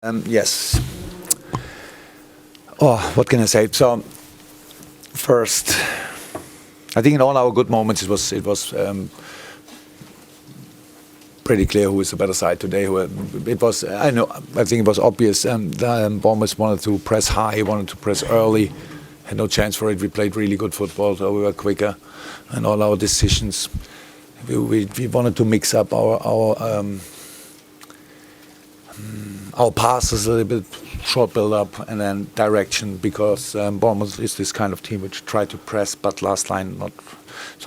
Yes. Oh, what can I say? So, first, I think in all our good moments, it was pretty clear who is the better side today. I think it was obvious. Bournemouth wanted to press high, wanted to press early, had no chance for it. We played really good football, so we were quicker, and all our decisions. We wanted to mix up our passes a little bit, short build-up, and then direction, because Bournemouth is this kind of team which try to press, but last line not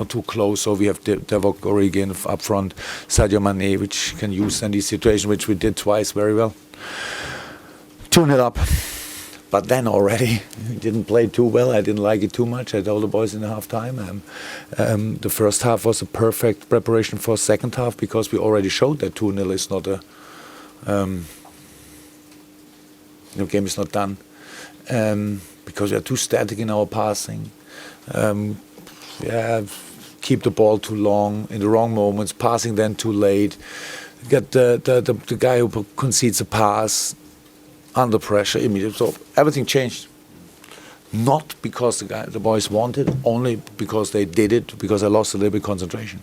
too close. So we have Divock Origi up front, Sadio Mane, which can use in these situations, which we did twice very well. 2-0 up. But then already, we didn't play too well. I didn't like it too much. I told the boys in the half-time. The first half was a perfect preparation for second half, because we already showed that 2-0 is not a... the game is not done, because we are too static in our passing. Keep the ball too long in the wrong moments, passing then too late. Get the guy who concedes a pass under pressure immediately. So everything changed. Not because the boys wanted, only because they did it, because I lost a little bit of concentration.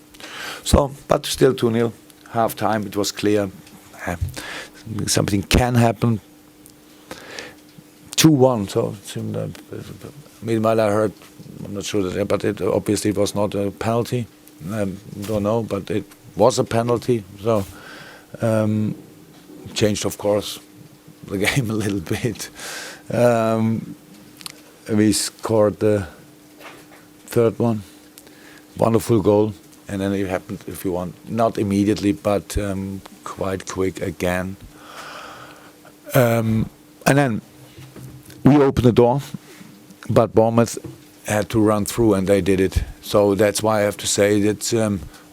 So, but still 2-0, half time, it was clear. Something can happen. 2-1, so meanwhile I heard, I'm not sure that, but it obviously was not a penalty. Don't know, but it was a penalty. So changed, of course, the game a little bit. We scored the third one, wonderful goal, and then it happened, if you want, not immediately, but quite quick again. And then we opened the door, but Bournemouth had to run through, and they did it. So that's why I have to say that,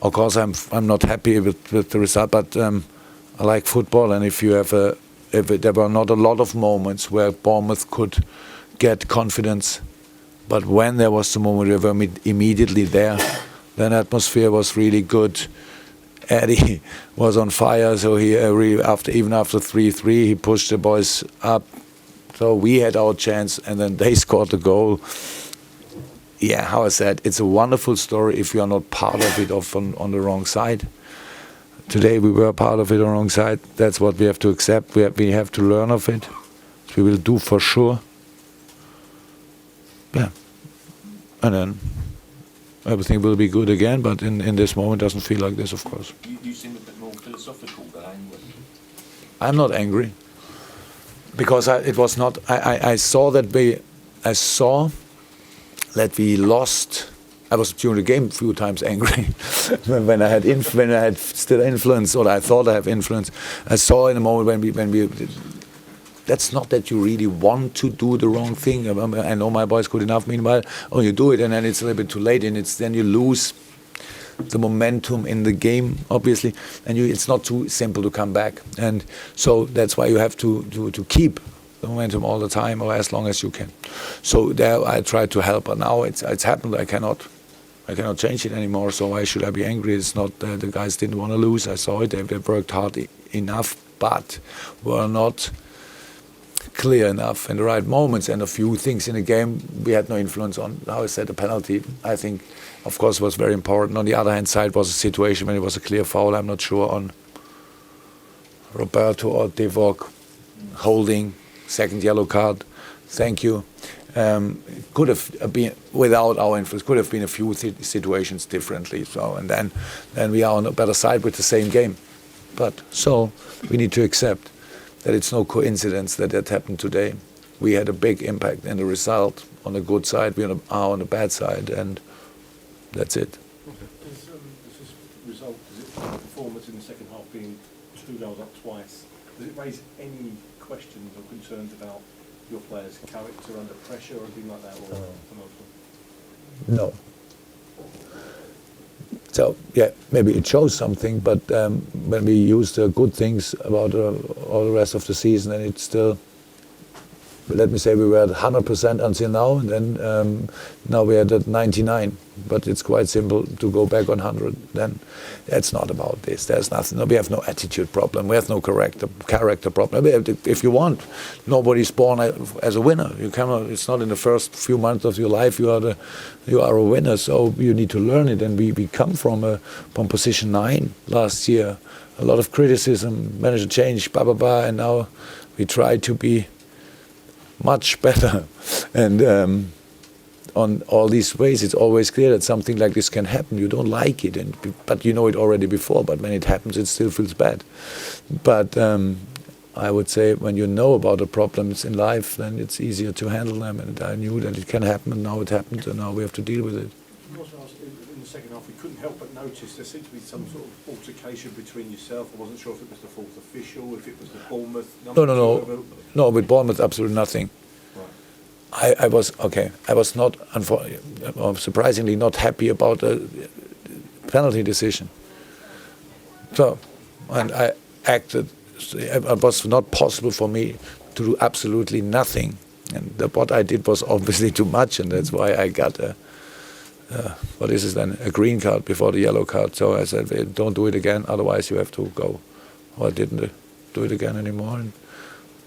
of course, I'm not happy with the result, but I like football, and if there were not a lot of moments where Bournemouth could get confidence, but when there was the moment we were immediately there, then atmosphere was really good. Eddie was on fire, so he even after 3-3, he pushed the boys up. So we had our chance, and then they scored the goal. Yeah, how I said, it's a wonderful story if you are not part of it on the wrong side. Today we were part of it on the wrong side. That's what we have to accept. We have to learn of it. We will do for sure. Yeah, and then everything will be good again, but in this moment it doesn't feel like this, of course. You seem a bit more philosophical than angry. I'm not angry, because it was not. I saw that we lost. I was during the game a few times angry when I had still influence, or I thought I have influence. I saw in a moment when we. That's not that you really want to do the wrong thing. I know my boys good enough. Meanwhile, you do it, and then it's a little bit too late, and then you lose the momentum in the game, obviously, and it's not too simple to come back. And so that's why you have to keep the momentum all the time, or as long as you can. So there, I tried to help, but now it's happened. I cannot change it anymore. So why should I be angry? It's not the guys didn't want to lose. I saw it. They worked hard enough, but were not clear enough in the right moments, and a few things in the game we had no influence on. How I said, the penalty, I think, of course, was very important. On the other hand side was a situation when it was a clear foul. I'm not sure on Roberto or Divock holding, second yellow card. Thank you. Could have been, without our influence, could have been a few situations differently. So, and then we are on a better side with the same game. But so we need to accept that it's no coincidence that happened today. We had a big impact in the result. On the good side, we are on the bad side, and that's it. Okay. Does this result, performance in the second half being 2 goals up twice, does it raise any questions or concerns about your players' character under pressure or anything like that? Or no. So, yeah, maybe it shows something, but when we use the good things about all the rest of the season, and it's still let me say we were at 100% until now, and then now we're at 99. But it's quite simple to go back on 100. Then it's not about this. There's nothing. We have no attitude problem. We have no character problem. If you want, nobody's born as a winner. You cannot. It's not in the first few months of your life you are a winner. So you need to learn it. And we come from position 9 last year. A lot of criticism, manager change, blah blah blah, and now we try to be much better. And on all these ways, it's always clear that something like this can happen. You don't like it, but you know it already before. But when it happens, it still feels bad. But I would say when you know about the problems in life, then it's easier to handle them. And I knew that it can happen, and now it happened, and now we have to deal with it. In the second half, we couldn't help but notice there seemed to be some sort of altercation between yourself. I wasn't sure if it was the fourth official, if it was the Bournemouth. No, with Bournemouth, absolutely nothing. I was not, surprisingly, not happy about the penalty decision. So, and I acted. It was not possible for me to do absolutely nothing, and what I did was obviously too much, and that's why I got a green card before the yellow card. So I said, don't do it again, otherwise you have to go. Or I didn't do it again anymore, and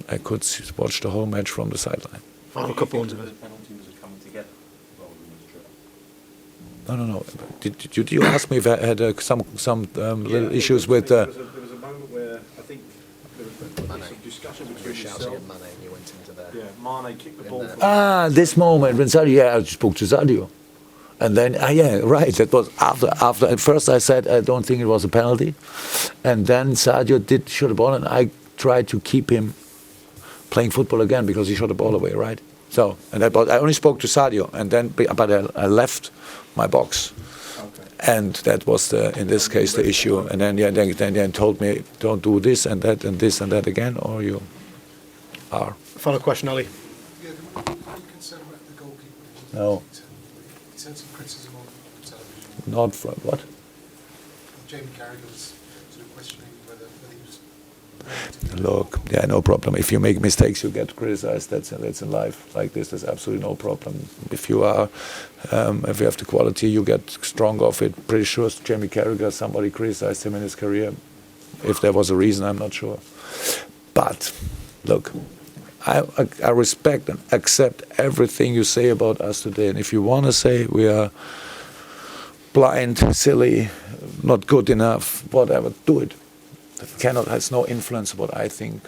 I could watch the whole match from the sideline. Final couple ones of it. The penalty was coming together rather than No. Did you ask me if I had some little issues with? There was a moment where I think there was some discussion between yourself. Shouting at Mane, and you went into there. Yeah, Mane kicked the ball. This moment when Sadio, I spoke to Sadio, and then right. That was after. At first I said I don't think it was a penalty, and then Sadio did shoot the ball, and I tried to keep him playing football again because he shot the ball away, right? So, and I only spoke to Sadio, and then but I left my box, and that was in this case the issue. And then told me don't do this and that and this and that again, or you are. Final question, Ali. Yeah, are you concerned about the goalkeeper? No. He's had some criticism on television. Not from what? Jamie Carragher was sort of questioning whether he was. Look, no problem. If you make mistakes, you get criticized. That's in life like this. There's absolutely no problem. If you have the quality, you get strong off it. Pretty sure Jamie Carragher, somebody criticized him in his career. If there was a reason, I'm not sure. But look, I respect and accept everything you say about us today. And if you want to say we are blind, silly, not good enough, whatever, do it. Has no influence what I think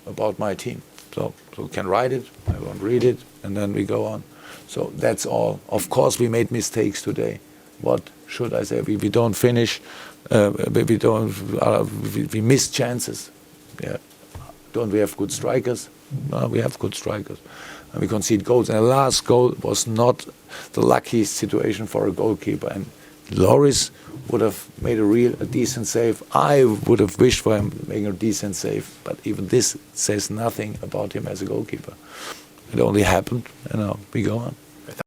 about my team. So you can write it, I won't read it, and then we go on. So that's all. Of course, we made mistakes today. What should I say? We don't finish. We miss chances. Yeah. Don't we have good strikers? No, we have good strikers. And we concede goals. And the last goal was not the luckiest situation for a goalkeeper. And Loris would have made a decent save. I would have wished for him making a decent save, but even this says nothing about him as a goalkeeper. It only happened, we go on.